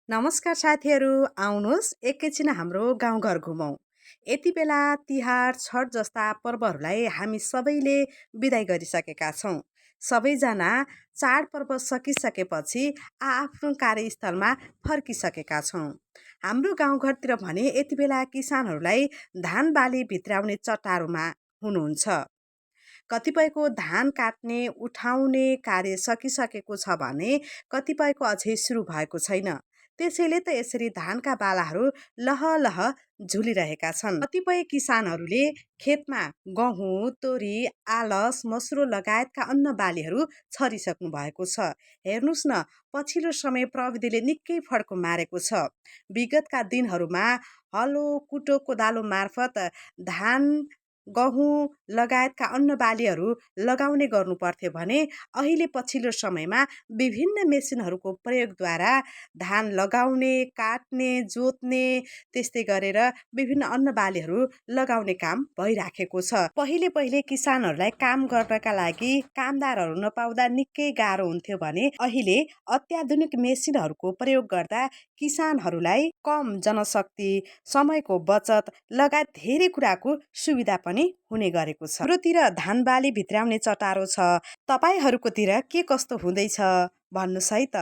नमस्कार साथीहरू, आउनुहोस् एकैछिन हाम्रो गाउँघर घुमौँ। यति बेला तिहार, छठ जस्ता पर्वहरूलाई हामी सबैले बिदाई गरिसकेका छौँ। सबैजना चाडपर्व सकिसकेपछि आआफ्नो कार्यस्थलमा फर्किसकेका छौँ। हाम्रो गाउँघरतिर भने यति बेला किसानहरूलाई धान बाली भित्र्याउने चटारोमा हुनुहुन्छ। कतिपयको धान काट्ने, उठाउने कार्य सकिसकेको छ भने कतिपयको अझै सुरु भएको छैन। त्यसैले त यसरी धानका बालाहरू लहलह झुलिरहेका छन्। कतिपय किसानहरूले खेतमा गहुँ, तोरी, आलस, मसुरो लगायतका अन्न बालीहरू छरिसक्नु भएको छ। हेर्नुहोस् न, पछिल्लो समय प्रविधिले निकै फड्को मारेको छ। विगतका दिनहरूमा हलो, कुटो, कोदालो मार्फत धान, गहुँ लगायतका अन्न बालीहरू लगाउने गर्नु पर्थ्यो भने अहिले पछिल्लो समयमा विभिन्न मेसिनहरूको प्रयोगद्वारा धान लगाउने, काट्ने, जोत्ने, त्यस्तै गरेर विभिन्न अन्न बालीहरू लगाउने काम भइराखेको छ। पहिले पहिले किसानहरूलाई काम गर्नका लागि कामदारहरू नपाउँदा निकै गाह्रो हुन्थ्यो भने अहिले अत्याधुनिक मेसिनहरूको प्रयोग गर्दा किसानहरूलाई कम जनशक्ति, समयको बचत लगायत धेरै कुराको सुविधा पनि हुने गरेको छ। हाम्रोतिर धान बाली भित्र्याउने चटारो छ। तपाईहरुकोतिर के कस्तो हुँदैछ भन्नुस् है त।